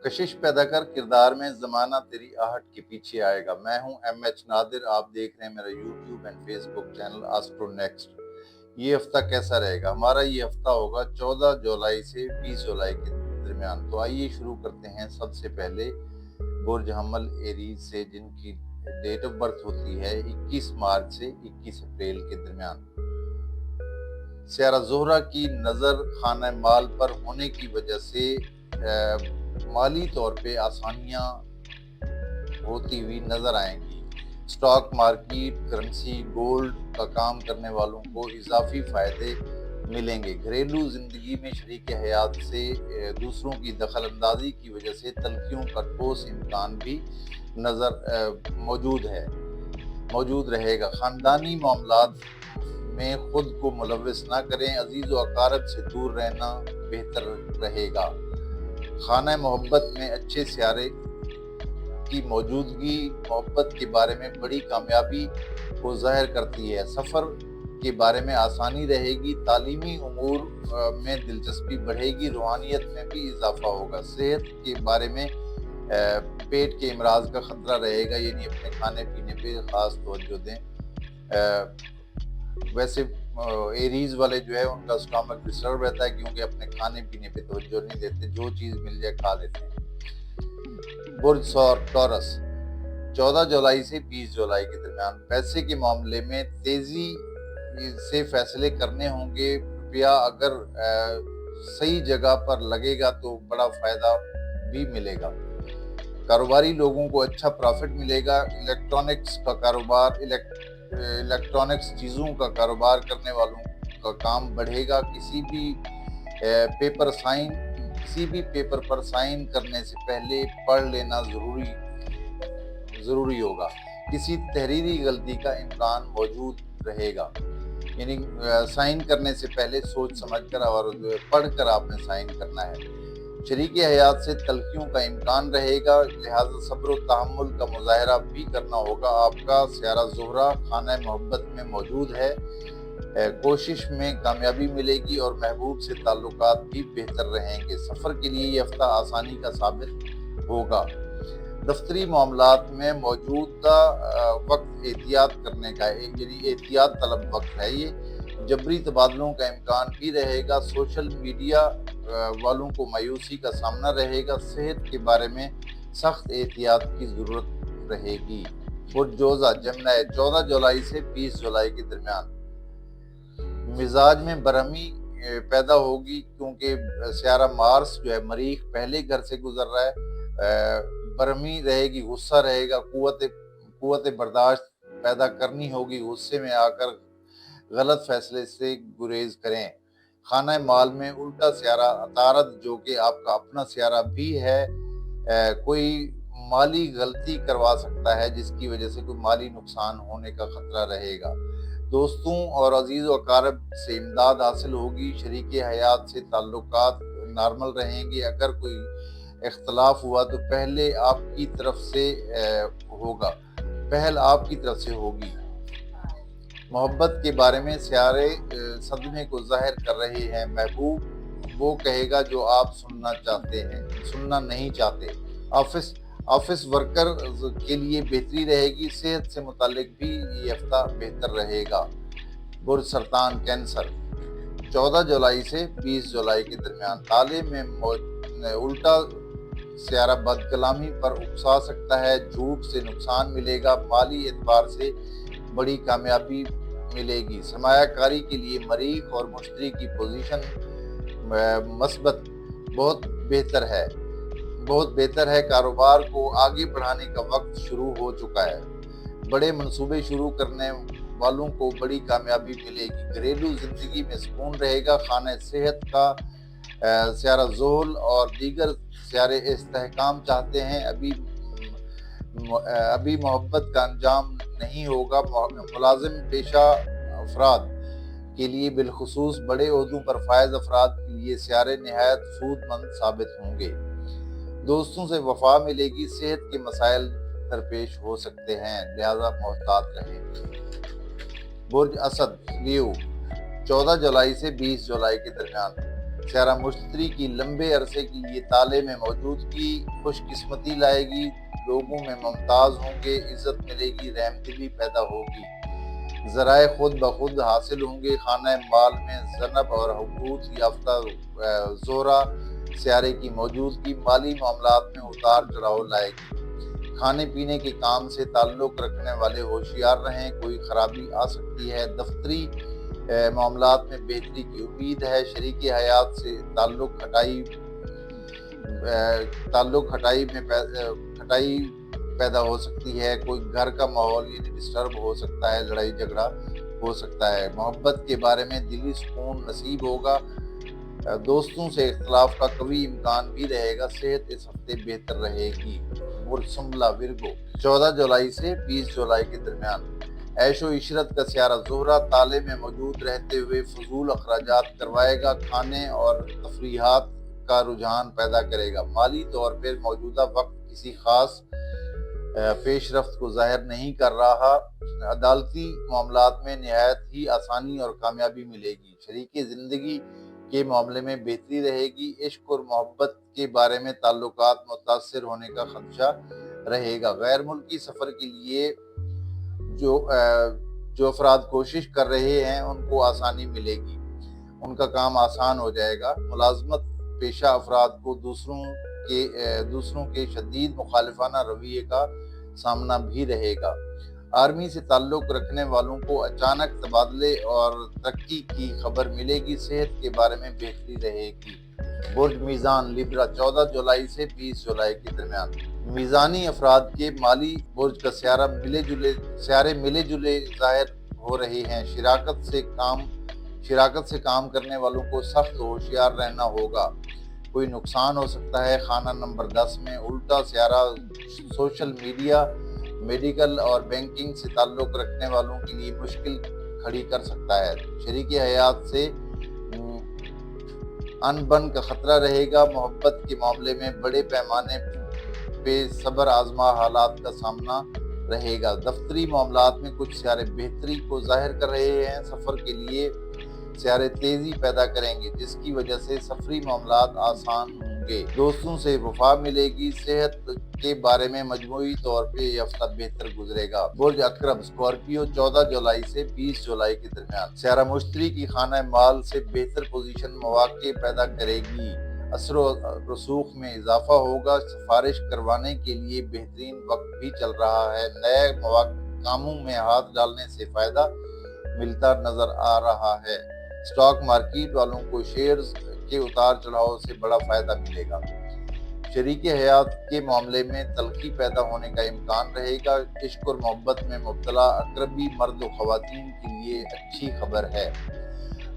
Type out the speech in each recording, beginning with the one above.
کشش پیدا کر کردار میں زمانہ تیری آہٹ کے پیچھے آئے گا۔ میں ہوں MS نادر، آپ دیکھ رہے ہیں میرا YouTube and Facebook channel Astro Next. یہ ہفتہ کیسا رہے گا؟ ہمارا یہ ہفتہ ہوگا 14 جولائی سے 20 جولائی کے درمیان۔ تو آئیے شروع کرتے ہیں سب سے پہلے برج حمل ایریز سے، جن کی ڈیٹ آف برتھ ہوتی ہے 21 مارچ سے 21 اپریل کے درمیان۔ سیارہ زہرہ کی نظر خانہ مال پر ہونے کی وجہ سے مالی طور پہ آسانیاں ہوتی ہوئی نظر آئیں گی۔ سٹاک مارکیٹ، کرنسی، گولڈ کا کام کرنے والوں کو اضافی فائدے ملیں گے۔ گھریلو زندگی میں شریک حیات سے دوسروں کی دخل اندازی کی وجہ سے تلخیوں کا ٹھوس امکان بھی موجود رہے گا۔ خاندانی معاملات میں خود کو ملوث نہ کریں، عزیز و اقارب سے دور رہنا بہتر رہے گا۔ خانہ محبت میں اچھے سیارے کی موجودگی محبت کے بارے میں بڑی کامیابی کو ظاہر کرتی ہے۔ سفر کے بارے میں آسانی رہے گی، تعلیمی امور میں دلچسپی بڑھے گی، روحانیت میں بھی اضافہ ہوگا۔ صحت کے بارے میں پیٹ کے امراض کا خطرہ رہے گا، یعنی اپنے کھانے پینے پہ خاص توجہ دیں۔ ویسے ایریز والے جو ہے ان کا اسٹامک ڈسٹرب رہتا ہے، کیونکہ اپنے کھانے پینے پہ توجہ نہیں دیتے، جو چیز مل جائے کھا لیتے ہیں۔ برج ٹورس 14 جولائی سے 20 جولائی کے درمیان۔ پیسے کے معاملے میں تیزی سے فیصلے کرنے ہوں گے۔ روپیہ اگر صحیح جگہ پر لگے گا تو بڑا فائدہ بھی ملے گا۔ کاروباری لوگوں کو اچھا پرافٹ ملے گا۔ الیکٹرانکس چیزوں کا کاروبار کرنے والوں کا کام بڑھے گا۔ کسی بھی پیپر پر سائن کرنے سے پہلے پڑھ لینا ضروری ہوگا۔ کسی تحریری غلطی کا امکان موجود رہے گا، یعنی سائن کرنے سے پہلے سوچ سمجھ کر اور پڑھ کر آپ نے سائن کرنا ہے۔ شریک حیات سے تلخیوں کا امکان رہے گا، لہذا صبر و تحمل کا مظاہرہ بھی کرنا ہوگا۔ آپ کا سیارہ زہرہ خانہ محبت میں موجود ہے، کوشش میں کامیابی ملے گی اور محبوب سے تعلقات بھی بہتر رہیں گے۔ سفر کے لیے یہ ہفتہ آسانی کا ثابت ہوگا۔ دفتری معاملات میں موجودہ وقت احتیاط کرنے کا یعنی احتیاط طلب وقت ہے۔ یہ جبری تبادلوں کا امکان بھی رہے گا۔ سوشل میڈیا والوں کو مایوسی کا سامنا رہے گا۔ صحت کے بارے میں سخت احتیاط کی ضرورت رہے گی۔ برج جوزہ جمنی 14 جولائی سے 20 جولائی کے درمیان۔ مزاج میں برہمی پیدا ہوگی، کیونکہ سیارہ مارس جو ہے مریخ پہلے گھر سے گزر رہا ہے۔ برہمی رہے گی، غصہ رہے گا، قوت برداشت پیدا کرنی ہوگی۔ غصے میں آ کر غلط فیصلے سے گریز کریں۔ خانہ مال میں الٹا سیارہ عطارد، جو کہ آپ کا اپنا سیارہ بھی ہے، کوئی مالی غلطی کروا سکتا ہے، جس کی وجہ سے کوئی مالی نقصان ہونے کا خطرہ رہے گا۔ دوستوں اور عزیز و اقارب سے امداد حاصل ہوگی۔ شریک حیات سے تعلقات نارمل رہیں گے۔ اگر کوئی اختلاف ہوا تو پہل آپ کی طرف سے ہوگی۔ محبت کے بارے میں سیارے صدمے کو ظاہر کر رہے ہیں۔ محبوب وہ کہے گا جو آپ سننا نہیں چاہتے۔ آفس ورکر کے لیے بہتری رہے گی۔ صحت سے متعلق بھی یہ ہفتہ بہتر رہے گا۔ برج سرطان کینسر 14 جولائی سے 20 جولائی کے درمیان۔ تالے میں الٹا سیارہ بد کلامی پر اکسا سکتا ہے، جھوٹ سے نقصان ملے گا، مالی اعتبار سے بڑی کامیابی ملے گی۔ سرمایہ کاری کے لیے مریخ اور مشتری کی پوزیشن مثبت بہت بہتر ہے۔ کاروبار کو آگے بڑھانے کا وقت شروع ہو چکا ہے۔ بڑے منصوبے شروع کرنے والوں کو بڑی کامیابی ملے گی۔ گھریلو زندگی میں سکون رہے گا۔ خانہ صحت کا سیارہ زحل اور دیگر سیارے استحکام چاہتے ہیں، ابھی محبت کا انجام نہیں ہوگا۔ ملازم پیشہ افراد کے لیے بالخصوص بڑے عہدوں پر فائز افراد کے لیے سیارے نہایت سود مند ثابت ہوں گے۔ دوستوں سے وفا ملے گی۔ صحت کے مسائل درپیش ہو سکتے ہیں، لہذا محتاط رہیں۔ برج اسد لیو 14 جولائی سے 20 جولائی کے درمیان۔ سیارہ مشتری کی لمبے عرصے کے لیے تالے میں موجودگی خوش قسمتی لائے گی، لوگوں میں ممتاز ہوں گے، عزت ملے گی، رحمدلی پیدا ہوگی، ذرائع خود بخود حاصل ہوں گے، خانہ مال میں ذنب اور حقوق یافتہ زہرہ سیارے کی موجودگی مالی معاملات میں اتار چڑھاؤ لائے گی، کھانے پینے کے کام سے تعلق رکھنے والے ہوشیار رہیں، کوئی خرابی آ سکتی ہے، دفتری معاملات میں بہتری کی امید ہے، شریک حیات سے کھٹائی پیدا ہو سکتی ہے، کوئی گھر کا ماحول یعنی ڈسٹرب ہو سکتا ہے، لڑائی جھگڑا ہو سکتا ہے، محبت کے بارے میں دلی سکون نصیب ہوگا، دوستوں سے اختلاف کا قوی امکان بھی رہے گا، صحت اس ہفتے بہتر رہے گی۔ سنبلہ ورگو 14 جولائی سے 20 جولائی کے درمیان عیش و عشرت کا سیارہ زہرہ تالے میں موجود رہتے ہوئے فضول اخراجات کروائے گا، کھانے اور تفریحات کا رجحان پیدا کرے گا، مالی طور پر موجودہ وقت کسی خاص پیش رفت کو ظاہر نہیں کر رہا، عدالتی معاملات میں نہایت ہی آسانی اور کامیابی ملے گی، شریک زندگی کے معاملے میں بہتری رہے گی، عشق اور محبت کے بارے میں تعلقات متاثر ہونے کا خدشہ رہے گا، غیر ملکی سفر کے لیے جو افراد کوشش کر رہے ہیں ان کو آسانی ملے گی، ان کا کام آسان ہو جائے گا، ملازمت پیشہ افراد کو دوسروں کے شدید مخالفانہ رویے کا سامنا بھی رہے گا، آرمی سے تعلق رکھنے والوں کو اچانک تبادلے اور ترقی کی خبر ملے گی، صحت کے بارے میں بہتری رہے گی۔ برج میزان لیبرا 14 جولائی سے 20 جولائی کے درمیان میزانی افراد کے مالی برج کا سیارے ملے جلے ظاہر ہو رہے ہیں، شراکت سے کام کرنے والوں کو سخت ہوشیار رہنا ہوگا، کوئی نقصان ہو سکتا ہے، خانہ نمبر 10 میں الٹا سیارہ سوشل میڈیا، میڈیکل اور بینکنگ سے تعلق رکھنے والوں کے لیے مشکل کھڑی کر سکتا ہے، شریک حیات سے ان بن کا خطرہ رہے گا، محبت کے معاملے میں بڑے پیمانے پہ صبر آزما حالات کا سامنا رہے گا، دفتری معاملات میں کچھ سیارے بہتری کو ظاہر کر رہے ہیں، سفر کے لیے سیارے تیزی پیدا کریں گے جس کی وجہ سے سفری معاملات آسان ہوں گے، دوستوں سے وفا ملے گی، صحت کے بارے میں مجموعی طور پہ یہ ہفتہ بہتر گزرے گا۔ برج عقرب اسکارپیو 14 جولائی سے 20 جولائی کے درمیان سیارہ مشتری کی خانہ مال سے بہتر پوزیشن مواقع پیدا کرے گی، اثر و رسوخ میں اضافہ ہوگا، سفارش کروانے کے لیے بہترین وقت بھی چل رہا ہے، نئے کاموں میں ہاتھ ڈالنے سے فائدہ ملتا نظر آ رہا ہے، اسٹاک مارکیٹ والوں کو شیئرز کے اتار چڑھاؤ سے بڑا فائدہ ملے گا، شریک حیات کے معاملے میں تلخی پیدا ہونے کا امکان رہے گا، عشق اور محبت میں مبتلا عقربی مرد و خواتین کے لیے اچھی خبر ہے،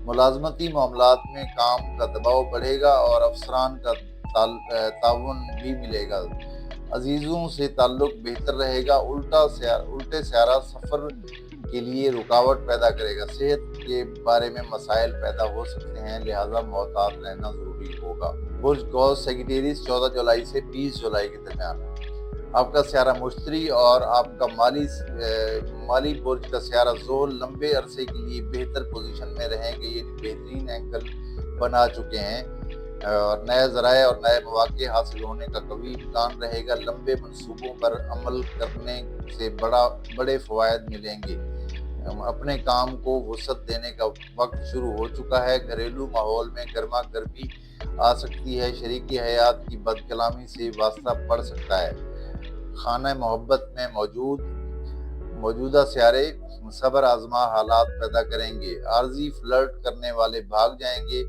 ملازمتی معاملات میں کام کا دباؤ بڑھے گا اور افسران کا تعاون بھی ملے گا، عزیزوں سے تعلق بہتر رہے گا، الٹے سیارہ سفر کے لیے رکاوٹ پیدا کرے گا، صحت کے بارے میں مسائل پیدا ہو سکتے ہیں لہذا محتاط رہنا ضروری ہوگا۔ برج قوس سیگیٹیریس 14 جولائی سے 20 جولائی کے درمیان آپ کا سیارہ مشتری اور آپ کا مالی برج کا سیارہ زحل لمبے عرصے کے لیے بہتر پوزیشن میں رہیں گے، یہ بہترین اینگل بنا چکے ہیں اور نئے ذرائع اور نئے مواقع حاصل ہونے کا قوی امکان رہے گا، لمبے منصوبوں پر عمل کرنے سے بڑے فوائد ملیں گے، اپنے کام کو وسعت دینے کا وقت شروع ہو چکا ہے، گھریلو ماحول میں گرما گرمی آ سکتی ہے، شریک حیات کی بد کلامی سے واسطہ پڑ سکتا ہے، خانہ محبت میں موجودہ سیارے صبر آزما حالات پیدا کریں گے، عارضی فلرٹ کرنے والے بھاگ جائیں گے،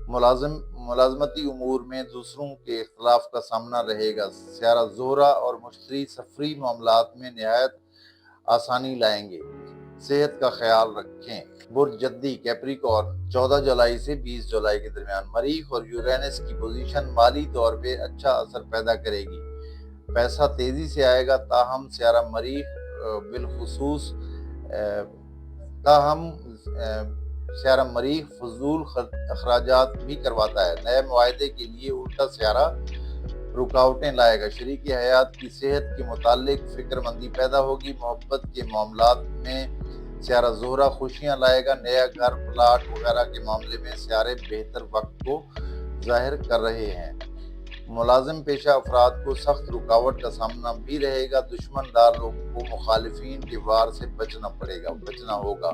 ملازمتی امور میں دوسروں کے اختلاف کا سامنا رہے گا، سیارہ زہرہ اور مشتری سفری معاملات میں نہایت آسانی لائیں گے، صحت کا خیال رکھیں۔ برج جدی کیپریکارن 14 جولائی سے 20 جولائی کے درمیان مریخ اور یورینس کی پوزیشن مالی طور پہ اچھا اثر پیدا کرے گی، پیسہ تیزی سے آئے گا، تاہم سیارہ مریخ فضول اخراجات بھی کرواتا ہے، نئے معاہدے کے لیے الٹا سیارہ رکاوٹیں لائے گا، شریک حیات کی صحت کے متعلق فکر مندی پیدا ہوگی، محبت کے معاملات میں سیارہ زہرہ خوشیاں لائے گا، نیا گھر، پلاٹ وغیرہ کے معاملے میں سیارے بہتر وقت کو ظاہر کر رہے ہیں۔ ملازم پیشہ افراد کو سخت رکاوٹ کا سامنا بھی رہے گا، دشمن دار لوگوں کو مخالفین کے وار سے بچنا ہوگا۔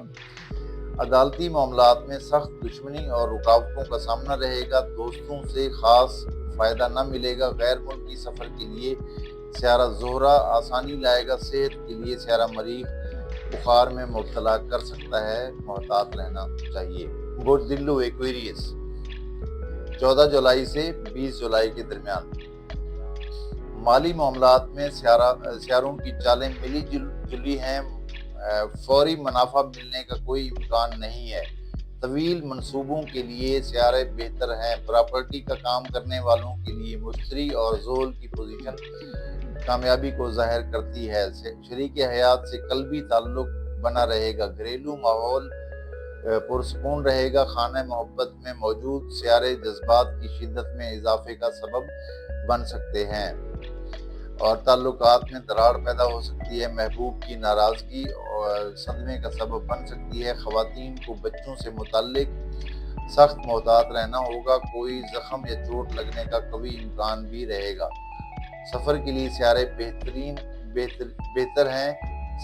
عدالتی معاملات میں سخت دشمنی اور رکاوٹوں کا سامنا رہے گا، دوستوں سے خاص فائدہ نہ ملے گا۔ غیر ملکی سفر کے لیے سیارہ زہرہ آسانی لائے گا، صحت کے لیے سیارہ مریخ بخار میں مبتلا کر سکتا ہے، محتاط رہنا چاہیے۔ برج دلو ایکویریس 14 جولائی سے 20 جولائی کے درمیان مالی معاملات میں سیاروں کی چالیں ملی جلی ہیں، فوری منافع ملنے کا کوئی امکان نہیں ہے۔ طویل منصوبوں کے لیے سیارے بہتر ہیں، پراپرٹی کا کام کرنے والوں کے لیے مشتری اور زحل کی پوزیشن کامیابی کو ظاہر کرتی ہے۔ شریک حیات سے قلبی تعلق بنا رہے گا، گھریلو ماحول پرسکون رہے گا۔ خانہ محبت میں موجود سیارے جذبات کی شدت میں اضافے کا سبب بن سکتے ہیں اور تعلقات میں دراڑ پیدا ہو سکتی ہے۔ محبوب کی ناراضگی اور صدمے کا سبب بن سکتی ہے۔ خواتین کو بچوں سے متعلق سخت محتاط رہنا ہوگا، کوئی زخم یا چوٹ لگنے کا قوی امکان بھی رہے گا۔ سفر کے لیے سیارے بہتر ہیں،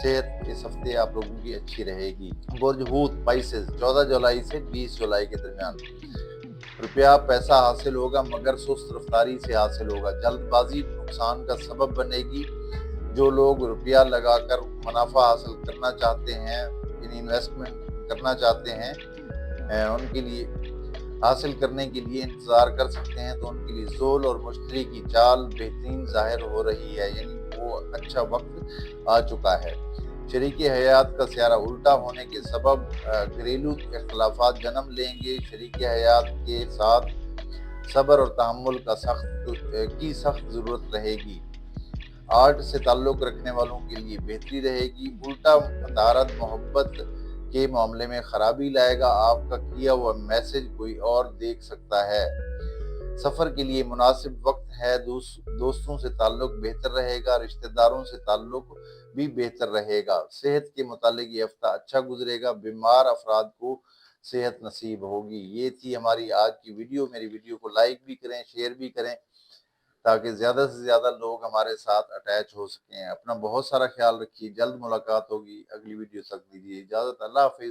صحت اس ہفتے آپ لوگوں کی اچھی رہے گی۔ برج حوت پائسز 14 جولائی سے 20 جولائی کے درمیان روپیہ پیسہ حاصل ہوگا مگر سست رفتاری سے حاصل ہوگا، جلد بازی نقصان کا سبب بنے گی۔ جو لوگ روپیہ لگا کر منافع حاصل کرنا چاہتے ہیں، یعنی انویسٹمنٹ کرنا چاہتے ہیں، ان کے لیے حاصل کرنے کے لیے انتظار کر سکتے ہیں، تو ان کے لیے زحل اور مشتری کی چال بہترین ظاہر ہو رہی ہے، یعنی وہ اچھا وقت آ چکا ہے۔ شریک حیات کا سیارہ الٹا ہونے کے سبب گھریلو اختلافات جنم لیں گے، شریک حیات کے ساتھ صبر اور تحمل کی سخت ضرورت رہے گی۔ آرٹ سے تعلق رکھنے والوں کے لیے بہتری رہے گی، الٹا عطارد محبت کے معاملے میں خرابی لائے گا، آپ کا کیا ہوا میسج کوئی اور دیکھ سکتا ہے۔ سفر کے لیے مناسب وقت ہے، دوستوں سے تعلق بہتر رہے گا، رشتہ داروں سے تعلق بھی بہتر رہے گا۔ صحت کے متعلق یہ ہفتہ اچھا گزرے گا، بیمار افراد کو صحت نصیب ہوگی۔ یہ تھی ہماری آج کی ویڈیو۔ میری ویڈیو کو لائک بھی کریں، شیئر بھی کریں تاکہ زیادہ سے زیادہ لوگ ہمارے ساتھ اٹیچ ہو سکیں۔ اپنا بہت سارا خیال رکھیے، جلد ملاقات ہوگی، اگلی ویڈیو تک دیجیے اجازت، اللہ حافظ۔